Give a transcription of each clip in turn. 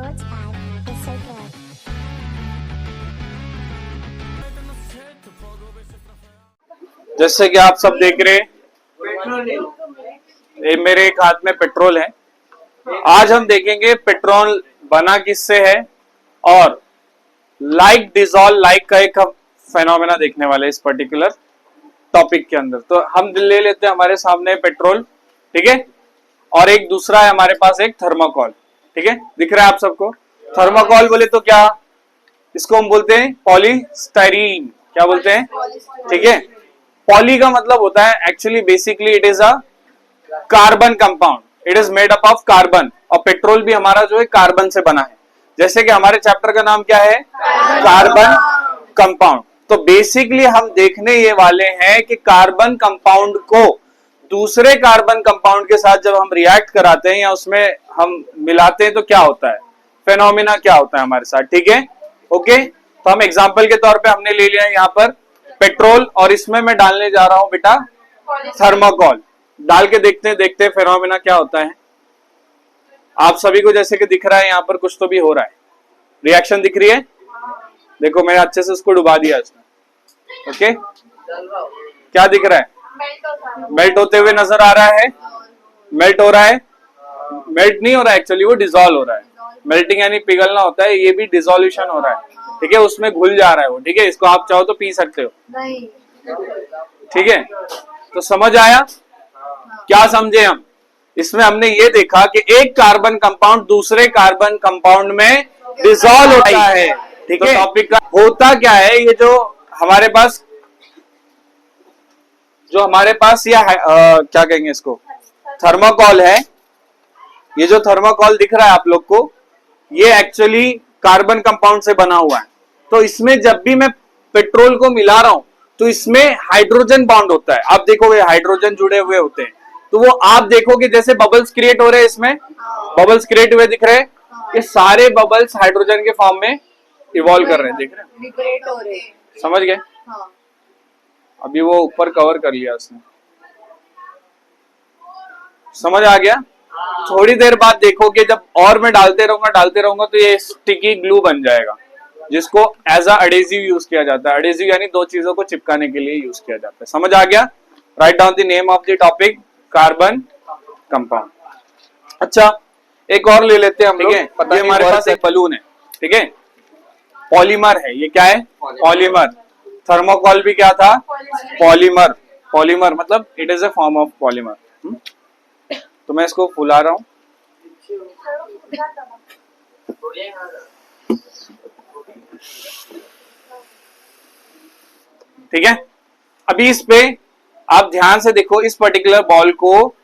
Sports Bag is so good. जैसे कि आप सब देख रहे हैं, ये मेरे एक हाथ में पेट्रोल है। आज हम देखेंगे पेट्रोल बना किससे है और लाइक डिजॉल्व लाइक का एक हम फेनोमेना देखने वाले इस पर्टिकुलर टॉपिक के अंदर। तो हम ले लेते हैं हमारे सामने पेट्रोल, ठीक है, और एक दूसरा है हमारे पास एक थर्माकोल, ठीक है, दिख रहा है आप सबको। थर्माकोल बोले तो क्या, इसको हम बोलते हैं पॉलीस्टाइरीन। क्या बोलते हैं, ठीक है। पॉली का मतलब होता है actually basically it is a carbon compound, it is made up of carbon. और पेट्रोल भी हमारा जो है कार्बन से बना है। जैसे कि हमारे चैप्टर का नाम क्या है, कार्बन कंपाउंड। तो बेसिकली हम देखने ये वाले हैं कि कार्बन कंपाउंड को दूसरे कार्बन कंपाउंड के साथ जब हम रिएक्ट कराते हैं या उसमें हम मिलाते हैं तो क्या होता है, फेनोमेना क्या होता है हमारे साथ, ठीक है। ओके, तो हम एग्जांपल के तौर पे हमने ले लिया यहाँ पर पेट्रोल और इसमें मैं डालने जा रहा हूं बेटा थर्माकोल। डाल के देखते हैं फेनोमेना क्या होता है। आप सभी को जैसे कि दिख रहा है यहाँ पर कुछ तो भी हो रहा है, रिएक्शन दिख रही है। देखो मैंने अच्छे से उसको डुबा दिया इसमें। ओके, क्या दिख रहा है, मेल्ट होते हुए नजर आ रहा है। मेल्ट हो रहा है, मेल्ट नहीं हो रहा है एक्चुअली, वो डिसॉल्व हो रहा है। मेल्टिंग यानी पिघलना होता है, ये भी डिसोल्यूशन हो रहा है, ठीक है, उसमें घुल जा रहा है वो, ठीक है। इसको आप चाहो तो पी सकते हो, ठीक है। तो समझ आया, क्या समझे हम इसमें? हमने ये देखा कि एक कार्बन कंपाउंड दूसरे कार्बन कंपाउंड में डिसॉल्व होता है, ठीक है। टॉपिक का होता क्या है, ये जो हमारे पास या क्या कहेंगे इसको, थर्माकोल है। ये जो थर्माकोल दिख रहा है आप लोग को, ये एक्चुअली कार्बन कंपाउंड से बना हुआ है। तो इसमें जब भी मैं पेट्रोल को मिला रहा हूं तो इसमें हाइड्रोजन बॉन्ड होता है। आप देखोगे हाइड्रोजन जुड़े हुए होते हैं, तो वो आप देखोगे जैसे बबल्स क्रिएट हो रहे हैं, इसमें बबल्स क्रिएट हुए दिख रहे हैं। ये सारे बबल्स हाइड्रोजन के फॉर्म में इवॉल्व कर रहे हैं, देख रहे हैं, समझ गए। अभी वो ऊपर कवर कर लिया उसने, समझ आ गया। थोड़ी देर बाद देखोगे जब और मैं डालते रहूंगा तो ये स्टिकी ग्लू बन जाएगा, जिसको एज अ एडेसिव यूज किया जाता है। एडेसिव यानी दो चीजों को चिपकाने के लिए यूज किया जाता है, समझ आ गया। Right down the name of the topic, carbon compound. अच्छा, एक और ले लेते हैं हम लोग। ये हमारे पास एक बलून है, ठीक है, पॉलीमर है। ये क्या है, पॉलीमर। थर्मोकोल भी क्या था, पॉलीमर। पॉलीमर मतलब it is a form of polymer. तो मैं इसको फुला रहा हूं, ठीक है। अभी इस पे आप ध्यान से देखो, इस पर्टिकुलर बॉल को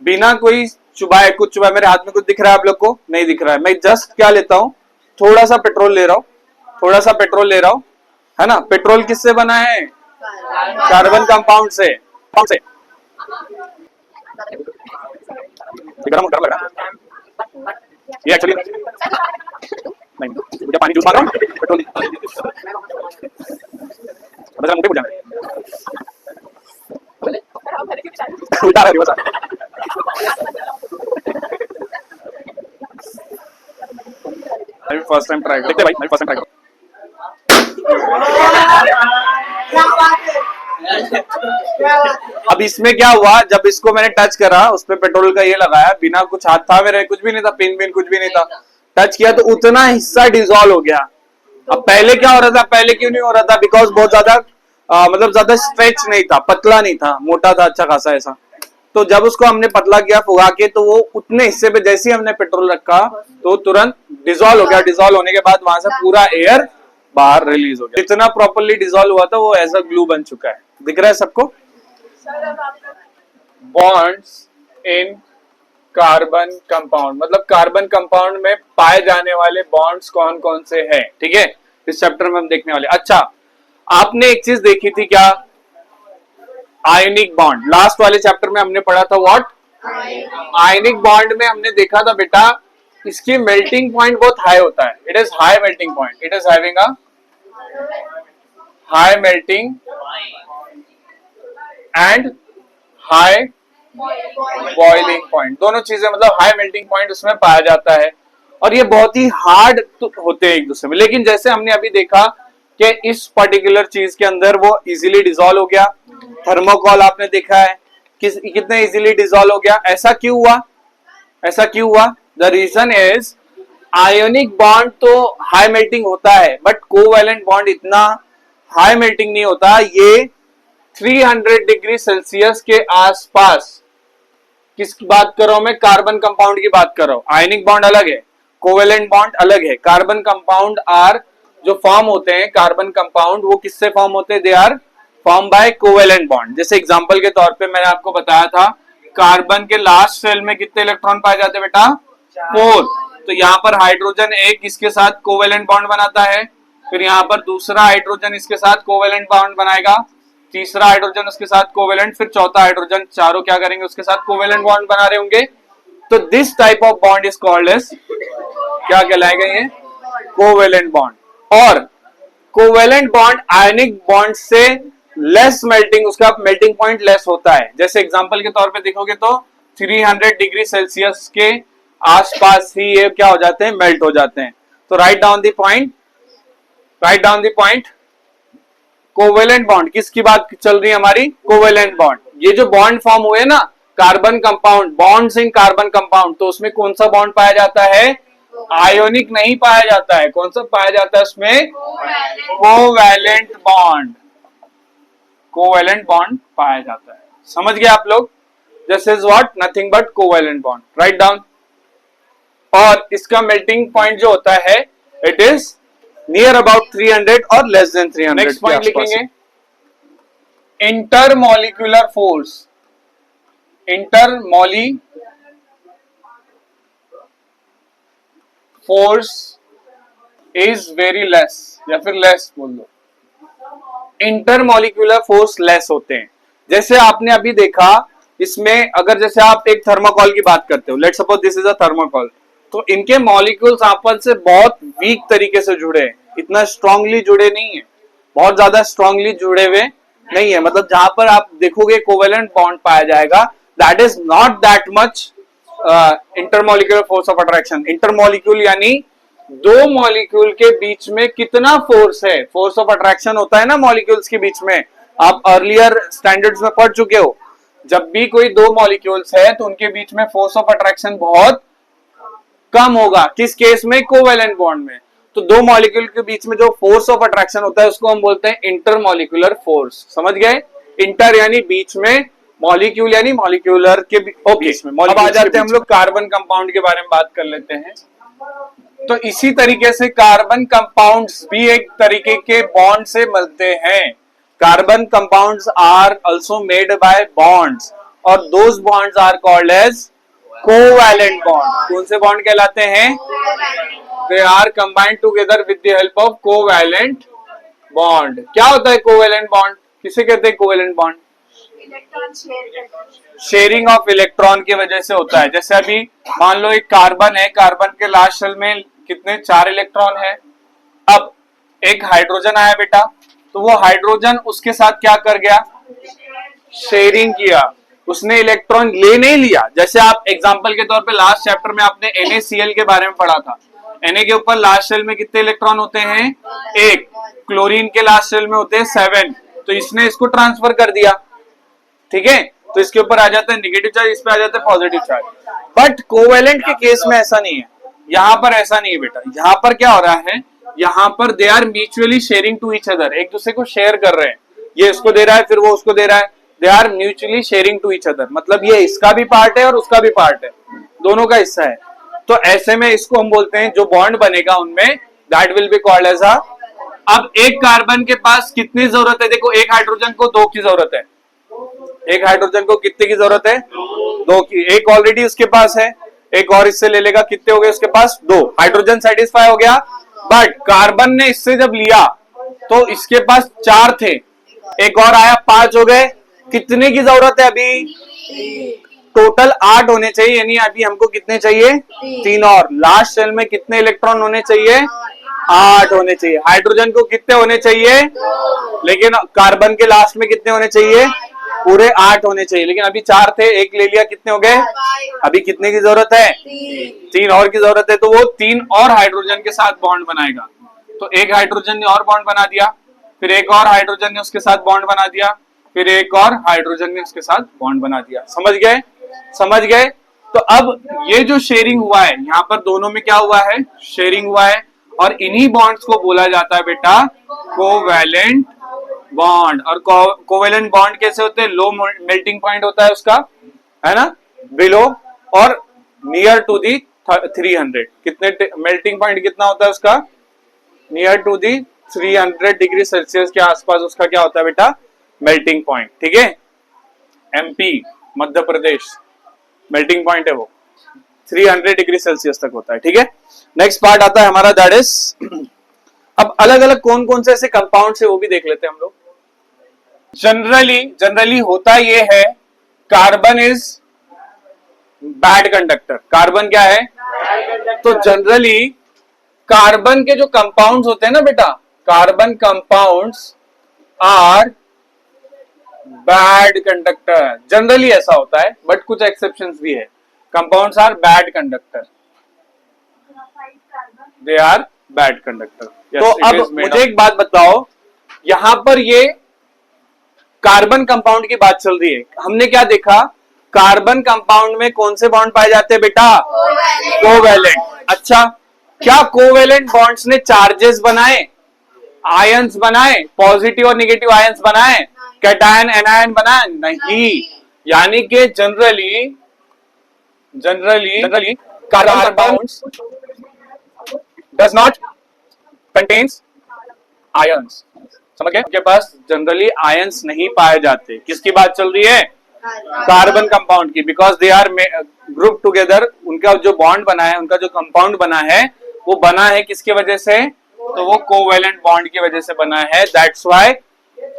बिना कोई चुबाए, कुछ चुबाए, मेरे हाथ में कुछ दिख रहा है आप लोग को, नहीं दिख रहा है। मैं जस्ट क्या लेता हूं, थोड़ा सा पेट्रोल ले रहा हूं, है ना। पेट्रोल किससे बना है, कार्बन कंपाउंड से। गरम लग रहा है ये एक्चुअली नहीं, मुझे पानी जूस मांग रहा हूँ, पेट्रोल बदला मुझे बुझाना उल्टा है रिवर्स। मैं फर्स्ट टाइम ट्राई देखते भाई, मैं फर्स्ट टाइम ट्राई अब इसमें क्या हुआ, जब इसको मैंने टच करा, उस पे पेट्रोल का ये लगाया, बिना कुछ हाथ था मेरे, कुछ भी नहीं था, पिन कुछ भी नहीं था, टच किया तो उतना हिस्सा डिसॉल्व हो गया। अब पहले क्या हो रहा था, पहले क्यों नहीं हो रहा था, बिकॉज बहुत ज्यादा मतलब ज्यादा स्ट्रेच नहीं था, पतला नहीं था, मोटा था अच्छा खासा ऐसा। तो जब उसको हमने पतला किया फुगा के, तो वो उतने हिस्से पे जैसे ही हमने पेट्रोल रखा तो तुरंत डिसॉल्व हो गया। डिसॉल्व होने के बाद वहां से पूरा एयर बाहर रिलीज हो गया। जितना प्रॉपर्ली डिसॉल्व हुआ था वो एज अ ग्लू बन चुका है, दिख रहा है सबको। बॉन्ड्स इन कार्बन कंपाउंड, मतलब कार्बन कंपाउंड में पाए जाने वाले बॉन्ड्स कौन कौन से हैं, ठीक है, इस चैप्टर में हम देखने वाले। अच्छा, आपने एक चीज देखी थी क्या, आयनिक बॉन्ड। लास्ट वाले चैप्टर में हमने पढ़ा था व्हाट, आयनिक बॉन्ड में हमने देखा था बेटा इसकी मेल्टिंग पॉइंट बहुत हाई होता है। It is high melting point, it is having a high melting and high boiling point, दोनों चीजें, मतलब हाई मेल्टिंग पॉइंट उसमें पाया जाता है। और ये बहुत ही हार्ड होते हैं एक दूसरे में। लेकिन जैसे हमने अभी देखा कि इस पर्टिकुलर चीज के अंदर वो इजीली डिसॉल्व हो गया। थर्मोकॉल आपने देखा है कितने इजीली डिसॉल्व हो गया। ऐसा क्यों हुआ? ऐसा क्यों हुआ? The reason is ionic bond तो हाई मेल्टिंग होता है, बट कोवैलेंट बॉन्ड इतना हाई मेल्टिंग नहीं होता। ये 300 डिग्री सेल्सियस के आसपास, किसकी बात कर रहा हूं मैं? कार्बन कंपाउंड की बात कर रहा हूं। आयनिक बॉन्ड अलग है, कोवेलेंट बॉन्ड अलग है। कार्बन कंपाउंड आर जो फॉर्म होते हैं, कार्बन कंपाउंड वो किससे फॉर्म होते हैं? They are form by covalent bond. जैसे एग्जांपल के तौर पे मैंने आपको बताया था, कार्बन के लास्ट शेल में कितने इलेक्ट्रॉन पाए जाते हैं बेटा? 4। तो यहाँ पर हाइड्रोजन एक इसके साथ कोवेलेंट बॉन्ड बनाता है, फिर यहाँ पर दूसरा हाइड्रोजन इसके साथ कोवेलेंट बॉन्ड बनाएगा, तीसरा हाइड्रोजन उसके साथ कोवेलेंट, फिर चौथा हाइड्रोजन, चारों क्या करेंगे? उसके साथ कोवेलेंट बॉन्ड बना रहे होंगे। तो this type of bond is called as, क्या कहलाएगा ये? Covalent bond. और कोवेलेंट बॉन्ड आयनिक बॉन्ड से लेस मेल्टिंग, उसका मेल्टिंग पॉइंट लेस होता है। जैसे एग्जांपल के तौर पे देखोगे तो 300 डिग्री सेल्सियस के आसपास ही ये क्या हो जाते हैं? मेल्ट हो जाते हैं। तो right down the point, right down the point. Covalent bond किसकी बात चल रही है हमारी? Covalent bond. ये जो बॉन्ड फॉर्म हुए ना carbon compound, bonds in carbon compound, तो उसमें कौन सा बॉन्ड पाया जाता है? आयोनिक नहीं पाया जाता है। कौन सा पाया जाता है उसमें? Covalent bond. कोवैलेंट बॉन्ड पाया जाता है। समझ गए आप लोग? This is what? Nothing but covalent bond. Write down. और इसका मेल्टिंग पॉइंट जो होता है, इट इज नियर अबाउट 300 और लेस देन 300। नेक्स्ट पॉइंट लिखेंगे intermolecular force. Intermoli force is very less, या फिर लेस बोल दो। इंटरमॉलिक्यूलर फोर्स लेस होते हैं। जैसे आपने अभी देखा इसमें, अगर जैसे आप एक थर्मोकॉल की बात करते हो, let's suppose this is a thermocol, तो इनके मॉलिक्यूल्स आपस से बहुत वीक तरीके से जुड़े हैं, इतना स्ट्रांगली जुड़े नहीं है, बहुत ज्यादा स्ट्रांगली जुड़े हुए नहीं है। मतलब जहां पर आप देखोगे कोवेलेंट बॉन्ड पाया जाएगा, that is not that much intermolecular force of attraction. Intermolecule यानी दो मॉलिक्यूल के बीच में कितना फोर्स है। फोर्स ऑफ अट्रैक्शन होता है ना मॉलिक्यूल्स के बीच में, आप अर्लियर स्टैंडर्ड्स में पढ़ चुके हो। जब भी कोई दो मॉलिक्यूल्स है तो उनके बीच में फोर्स ऑफ अट्रैक्शन बहुत कम होगा। किस केस में? कोवेलेंट बॉन्ड में। तो दो मॉलिक्यूल के बीच में जो फोर्स ऑफ अट्रैक्शन होता है उसको हम बोलते हैं इंटरमॉलिक्यूलर फोर्स। समझ गए? इंटर यानी बीच में, मॉलिक्यूल यानी मॉलिक्यूलर के बीच में। अब आ जाते हैं हम लोग कार्बन कंपाउंड के बारे में बात कर लेते हैं। तो इसी तरीके से कार्बन कंपाउंड्स भी एक तरीके के बॉन्ड से मिलते हैं। Carbon compounds are also made by bonds, और those bonds are called as covalent bond. कौन से बॉन्ड कहलाते हैं? They are combined together with the help of covalent bond. क्या होता है कोवैलेंट बॉन्ड? किसे कहते हैं covalent bond? Sharing of electron की वजह से होता है। जैसे अभी मान लो एक कार्बन है, कार्बन के लास्ट शेल में कितने? 4 इलेक्ट्रॉन है। अब एक हाइड्रोजन आया बेटा, तो वो हाइड्रोजन उसके साथ क्या कर गया? शेयरिंग किया। उसने इलेक्ट्रॉन ले नहीं लिया। जैसे आप एग्जांपल के तौर पे लास्ट चैप्टर में आपने NaCl के बारे में पढ़ा था। Na के ऊपर लास्ट शेल में कितने इलेक्ट्रॉन होते हैं? 1। क्लोरीन के लास्ट शेल में होते हैं 7। तो इसने इसको ट्रांसफर कर दिया, ठीक है? तो इसके ऊपर आ जाता है नेगेटिव चार्ज, इस पे आ जाता है पॉजिटिव चार्ज। बट कोवेलेंट के केस में ऐसा नहीं है। यहाँ पर ऐसा नहीं है बेटा। यहाँ पर क्या हो रहा है? यहाँ पर they are mutually sharing to each other. एक दूसरे को शेयर कर रहे हैं। ये इसको दे रहा है, फिर वो उसको दे रहा है। They are mutually sharing to each other. मतलब ये इसका भी पार्ट है और उसका भी पार्ट है, दोनों का हिस्सा है। तो ऐसे में इसको हम बोलते हैं, जो बॉन्ड बनेगा उनमें, that will be called as a. अब एक कार्बन के पास कितनी जरूरत है? देखो, एक हाइड्रोजन को 2 की जरूरत है। एक हाइड्रोजन को कितने की जरूरत है? 2 की। एक ऑलरेडी उसके पास है, एक और इससे ले लेगा। कितने हो गए उसके पास? 2। हाइड्रोजन सेटिस्फाई हो गया। बट कार्बन ने इससे जब लिया तो इसके पास 4 थे, एक और आया, 5 हो गए। कितने की जरूरत है अभी? टोटल 8 होने चाहिए। यानी अभी हमको कितने चाहिए? 3 और। लास्ट शेल में कितने इलेक्ट्रॉन होने चाहिए? 8 होने चाहिए। हाइड्रोजन को कितने होने चाहिए? लेकिन कार्बन के लास्ट में कितने होने चाहिए? पूरे 8 होने चाहिए, लेकिन अभी 4 थे, एक ले लिया, कितने हो गए? अभी कितने की जरूरत है? 3 और की जरूरत है, तो वो 3 और हाइड्रोजन के साथ बॉन्ड बनाएगा। तो एक हाइड्रोजन ने और बॉन्ड बना दिया, फिर एक और हाइड्रोजन ने उसके साथ बॉन्ड बना दिया, फिर एक और हाइड्रोजन ने उसके साथ बॉन्ड बना दिया। समझ गए? समझ गए? तो अब ये जो शेयरिंग हुआ है, यहाँ पर दोनों में क्या हुआ है? शेयरिंग हुआ है, और इन्हीं बॉन्ड्स को बोला जाता है बेटा कोवैलेंट बॉन्ड। और कोवैलेंट बॉन्ड कैसे होते हैं? लो मेल्टिंग पॉइंट होता है उसका, है ना, बिलो, और नियर टू दी 300। कितने मेल्टिंग पॉइंट कितना होता है उसका? Near to the 300 degree Celsius के आसपास उसका क्या होता है बेटा? Melting point. ठीक है, MP Madhya Pradesh melting point है वो, 300 डिग्री सेल्सियस तक होता है। ठीक है, नेक्स्ट पार्ट आता है हमारा, दैट इज अब अलग अलग कौन कौन से ऐसे कंपाउंड है वो भी देख लेते हैं हम लोग। जनरली होता ये है, carbon is bad conductor. Carbon क्या है? तो जनरली कार्बन के जो कंपाउंड्स होते हैं ना बेटा, carbon compounds are bad conductor. Generally ऐसा होता है, बट कुछ एक्सेप्शंस भी है। Compounds are bad conductor, they are bad conductor. तो अब मुझे एक बात बताओ, यहां पर ये कार्बन कंपाउंड की बात चल रही है, हमने क्या देखा? कार्बन कंपाउंड में कौन से बॉन्ड पाए जाते हैं बेटा? कोवैलेंट। अच्छा, क्या कोवैलेंट बॉन्ड्स ने चार्जेस बनाए, आयंस बनाए, पॉजिटिव और नेगेटिव आयंस बनाए, कैटायन एनायन बनाए? नहीं। यानी कि generally carbon compounds does not contains ions. समझ गए? उनके पास जनरली आयंस नहीं पाए जाते। किसकी बात चल रही है? कार्बन कंपाउंड की, because they are group together. उनका जो बॉन्ड बना है, उनका जो कंपाउंड बना है, वो बना है किसकी वजह से? तो वो कोवैलेंट बॉन्ड की वजह से बना है। That's why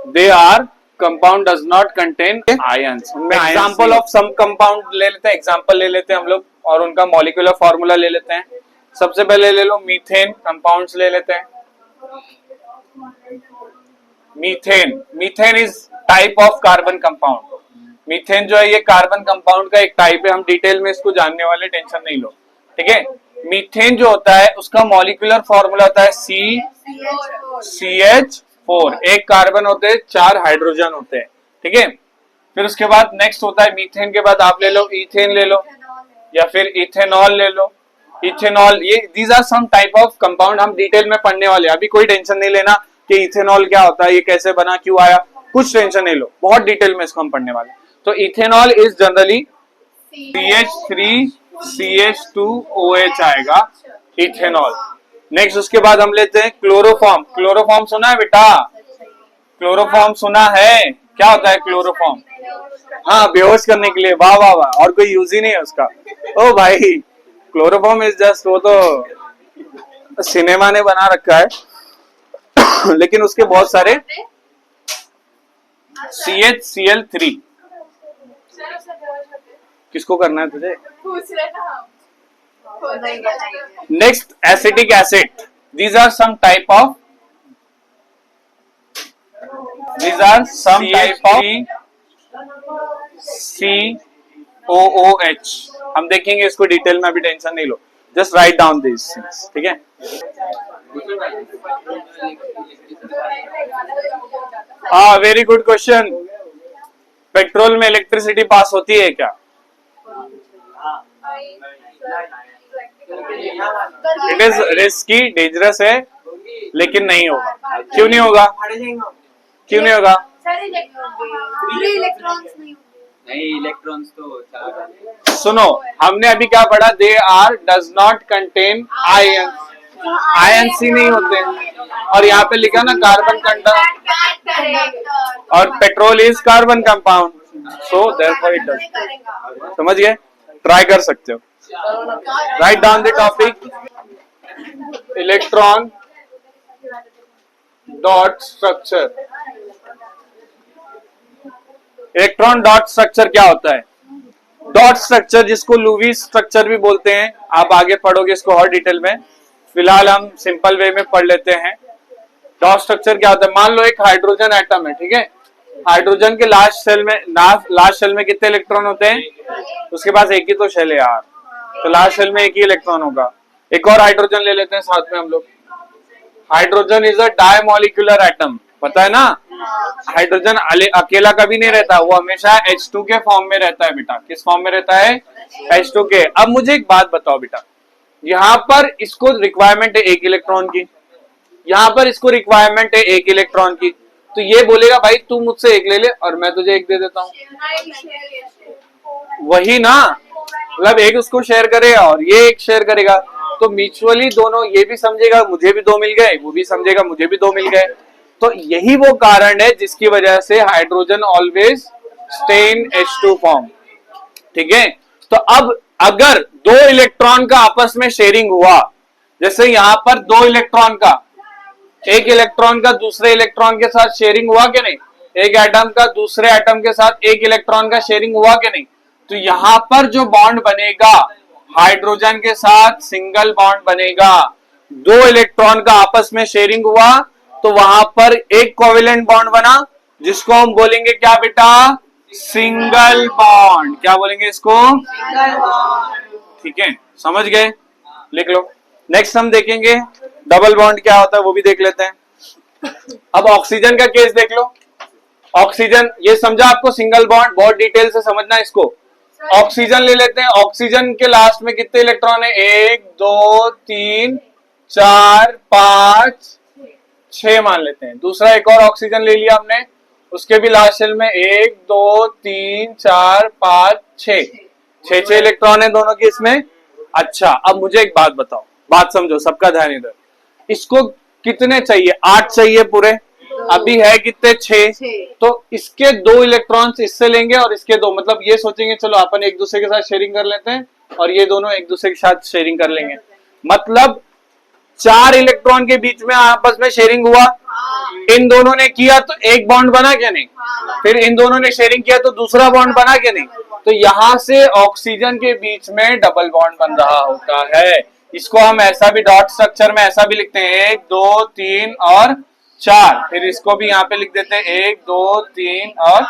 they are compound does not contain ions. Example of some compound ले लेते हैं, एग्जांपल ले लेते हैं हम लोग, और उनका मॉलिक्यूलर फॉर्मूला ले लेते हैं। सबसे पहले ले लो मीथेन कंपाउंड्स ले लेते हैं। Methane is type of carbon compound. Methane जो है ये कार्बन कंपाउंड का एक टाइप है। हम डिटेल में इसको जानने वाले, टेंशन नहीं लो। ठीक है, मीथेन जो होता है उसका मॉलिक्यूलर फॉर्मूला होता है CH4। एक कार्बन होते हैं, 4 हाइड्रोजन होते हैं। ठीक है, फिर उसके बाद नेक्स्ट होता है मीथेन के बाद आप ले लो इथेन ले लो, या फिर इथेनॉल ले लो। इथेनॉल, ये these are some type of compound, हम डिटेल में पढ़ने वाले। अभी कोई टेंशन नहीं लेना कि इथेनॉल क्या होता है, ये कैसे बना, क्यों आया, कुछ टेंशन नहीं लो, बहुत डिटेल में इसको हम पढ़ने वाले। तो इथेनॉल इज जनरली CH3CH2OH आएगा, इथेनॉल। नेक्स्ट उसके बाद हम लेते हैं क्लोरोफॉर्म। क्लोरोफॉर्म सुना है बेटा? क्लोरोफॉर्म सुना है? क्या होता है क्लोरोफॉर्म? हाँ, बेहोश करने के लिए। वाह वाह वाह, और कोई यूज ही नहीं है उसका। ओ भाई, क्लोरोफॉर्म इज जस्ट, वो तो सिनेमा ने बना रखा है लेकिन उसके बहुत सारे CHCl3। किसको करना है तुझे? Next acetic acid. These are some type of COOH। हम देखेंगे इसको डिटेल में, अभी टेंशन नहीं लो, just write down this things. ठीक है, हाँ, वेरी गुड क्वेश्चन। पेट्रोल में इलेक्ट्रिसिटी पास होती है क्या? इट इज रिस्की, डेंजरस है, लेकिन नहीं होगा। क्यों नहीं होगा? क्यों नहीं होगा? नहीं, इलेक्ट्रॉन्स तो सुनो, हमने अभी क्या पढ़ा? They are does not contain ions. Ions ही नहीं होते, और यहाँ पे लिखा ना कार्बन कंपाउंड, और petrol is carbon compound, so therefore it does. समझ गए? ट्राई कर सकते हो। Write down the topic, electron dot structure. Electron dot structure क्या होता है? डॉट स्ट्रक्चर, जिसको लुईस स्ट्रक्चर भी बोलते हैं, आप आगे पढ़ोगे इसको और डिटेल में, फिलहाल हम सिंपल वे में पढ़ लेते हैं। डॉट स्ट्रक्चर क्या होता है? मान लो एक हाइड्रोजन एटम है, ठीक है, हाइड्रोजन के लास्ट शेल में कितने इलेक्ट्रॉन होते हैं? उसके पास एक ही तो शेल है यार, तो लास्ट शेल में एक ही इलेक्ट्रॉन होगा। एक और हाइड्रोजन ले लेते हैं साथ में हम लोग। हाइड्रोजन इज अ डायमोलिकुलर एटम, पता है ना? हाइड्रोजन अकेला कभी नहीं रहता, वो हमेशा H2 के फॉर्म में रहता है बेटा। किस फॉर्म में रहता है? H2 के। अब मुझे एक बात बताओ बेटा, यहाँ पर इसको रिक्वायरमेंट है एक इलेक्ट्रॉन की, यहाँ पर इसको रिक्वायरमेंट है एक इलेक्ट्रॉन की, तो ये बोलेगा भाई तू मुझसे एक ले ले और मैं तुझे एक दे देता हूँ, वही ना? मतलब एक उसको शेयर करेगा और ये एक शेयर करेगा, तो म्यूचुअली दोनों, ये भी समझेगा मुझे भी दो मिल गए, वो भी समझेगा मुझे भी दो मिल गए। तो यही वो कारण है जिसकी वजह से hydrogen always stay in H2 form, ठीक है? तो अब अगर दो इलेक्ट्रॉन का आपस में शेयरिंग हुआ, जैसे यहां पर दो इलेक्ट्रॉन का, एक इलेक्ट्रॉन का दूसरे इलेक्ट्रॉन के साथ शेयरिंग हुआ कि नहीं? एक एटम का दूसरे एटम के साथ एक इलेक्ट्रॉन का शेयरिंग हुआ कि नहीं? तो यहां पर जो बॉन्ड बनेगा हाइड्रोजन के साथ सिंगल बॉन्ड बनेगा। दो इलेक्ट्रॉन का आपस में शेयरिंग हुआ तो वहां पर एक कोवेलेंट बॉन्ड बना, जिसको हम बोलेंगे क्या बेटा? Single bond. क्या बोलेंगे इसको? ठीक है, समझ गए? लिख लो। नेक्स्ट हम देखेंगे डबल बॉन्ड क्या होता है, वो भी देख लेते हैं। अब ऑक्सीजन का केस देख लो। ऑक्सीजन, ये समझा आपको? सिंगल बॉन्ड बहुत डिटेल से समझना इसको। ऑक्सीजन ले लेते हैं। ऑक्सीजन के लास्ट में कितने इलेक्ट्रॉन है? 1 2 3 4 5 6 मान लेते हैं। दूसरा एक और ऑक्सीजन ले लिया हमने, उसके भी लास्ट शेल में 1 2 3 4 5 6 इलेक्ट्रॉन है दोनों के इसमें। अच्छा, अब मुझे एक बात बताओ, बात समझो, सबका ध्यान इधर। इसको कितने चाहिए? 8 चाहिए पूरे, अभी है कितने? 6। तो इसके 2 इलेक्ट्रॉन्स इससे लेंगे और इसके 2, मतलब ये सोचेंगे चलो अपन एक दूसरे के साथ शेयरिंग कर लेते हैं और ये दोनों एक दूसरे के साथ शेयरिंग कर लेंगे। मतलब 4 इलेक्ट्रॉन के बीच में आपस में शेयरिंग हुआ, इन दोनों ने किया तो एक बॉन्ड बना क्या नहीं? फिर इन दोनों ने शेयरिंग किया तो दूसरा बॉन्ड बना क्या नहीं? तो यहां से ऑक्सीजन के बीच में डबल बॉन्ड बन रहा होता है। इसको हम ऐसा भी डॉट स्ट्रक्चर में ऐसा भी लिखते हैं, 1 2 3 और 4। फिर इसको भी यहाँ पे लिख देते हैं 1 2 3 और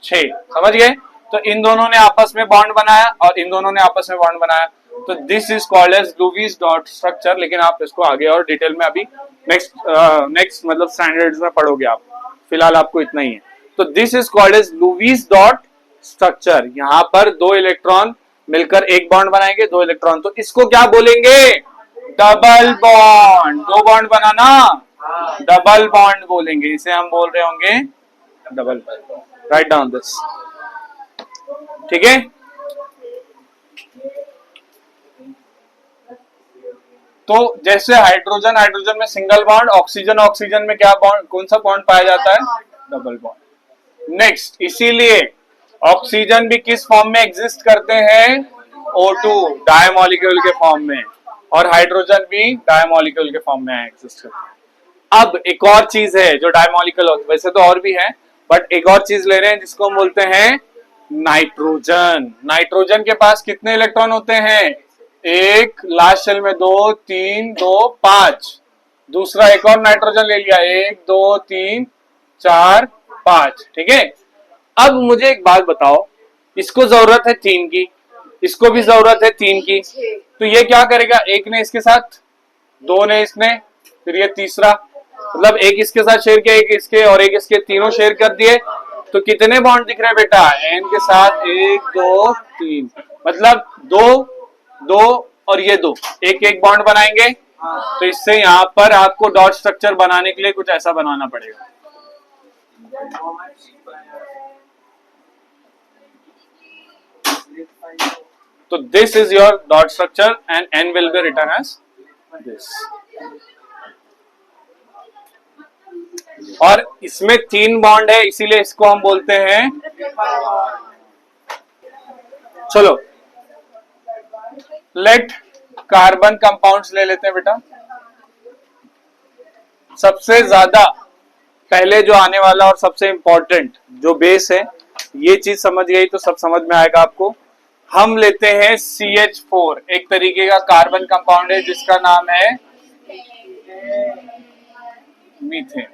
6। समझ गए? तो इन दोनों ने आपस में बॉन्ड बनाया और इन दोनों ने आपस में बॉन्ड बनाया, तो this is called as Lewis dot structure. लेकिन आप इसको आगे और डिटेल में अभी नेक्स्ट मतलब स्टैंडर्ड्स में पढ़ोगे आप, फिलहाल आपको इतना ही है। तो this is called as Lewis dot structure. यहाँ पर 2 इलेक्ट्रॉन मिलकर एक बॉन्ड बनाएंगे, 2 इलेक्ट्रॉन, तो इसको क्या बोलेंगे? Double bond. 2 बॉन्ड बनाना डबल बॉन्ड बोलेंगे, इसे हम बोल रहे होंगे डबल। राइट डाउन दिस, ठीक है? तो जैसे हाइड्रोजन में सिंगल बॉन्ड, ऑक्सीजन में क्या बॉन्ड, कौन सा बॉन्ड पाया जाता है? Double bond. नेक्स्ट, इसीलिए ऑक्सीजन भी किस फॉर्म में एग्जिस्ट करते हैं? O2 डायमोलिक्यूल के फॉर्म में, और हाइड्रोजन भी डायमोलिक्यूल के फॉर्म में एग्जिस्ट करते हैं। अब एक और चीज है जो डायमोलिक्यूल, वैसे तो और भी है, बट एक और चीज ले रहे हैं जिसको हम बोलते हैं नाइट्रोजन। नाइट्रोजन के पास कितने इलेक्ट्रॉन होते हैं? एक, लास्ट शेल में 2 3 2 5। दूसरा एक और नाइट्रोजन ले लिया, 1 2 3 4 5, ठीक है? अब मुझे एक बात बताओ, इसको जरूरत है 3 की, इसको भी जरूरत है 3 की, तो ये क्या करेगा? एक ने इसके साथ, 2 ने इसने, फिर ये तीसरा, मतलब एक इसके साथ शेयर किया, एक इसके और एक इसके, तीनों शेयर कर दिए। तो कितने बॉन्ड दिख रहे हैं बेटा? एन के साथ 1 2 3, मतलब 2 और ये 2, एक एक बॉन्ड बनाएंगे। तो इससे यहाँ पर आपको डॉट स्ट्रक्चर बनाने के लिए कुछ ऐसा बनाना पड़ेगा। तो this is your dot structure and N will be written as this. और इसमें 3 बॉन्ड है, इसीलिए इसको हम बोलते हैं, चलो लेट कार्बन कंपाउंड्स ले लेते हैं बेटा। सबसे ज्यादा पहले जो आने वाला और सबसे इंपॉर्टेंट जो बेस है, ये चीज समझ गई तो सब समझ में आएगा आपको। हम लेते हैं CH4, एक तरीके का कार्बन कंपाउंड है जिसका नाम है मीथेन,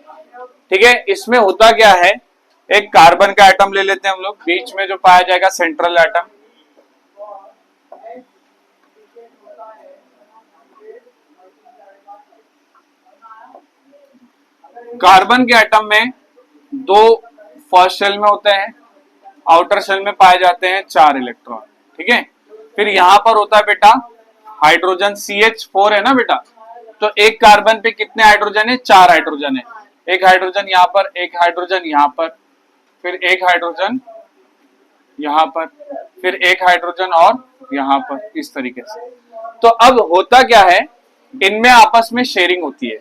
ठीक है? इसमें होता क्या है, एक कार्बन का एटम ले लेते हैं हम लोग, बीच में जो पाया जाएगा सेंट्रल एटम। कार्बन के एटम में दो फर्स्ट शेल में होते हैं, आउटर शेल में पाए जाते हैं 4 इलेक्ट्रॉन, ठीक है। फिर यहां पर होता है बेटा हाइड्रोजन, CH4 है ना बेटा, तो एक कार्बन पे कितने हाइड्रोजन है? 4 हाइड्रोजन है। एक हाइड्रोजन यहाँ पर, एक हाइड्रोजन यहाँ पर, फिर एक हाइड्रोजन यहाँ पर, फिर एक हाइड्रोजन और यहाँ पर, इस तरीके से। तो अब होता क्या है, इनमें आपस में शेयरिंग होती है।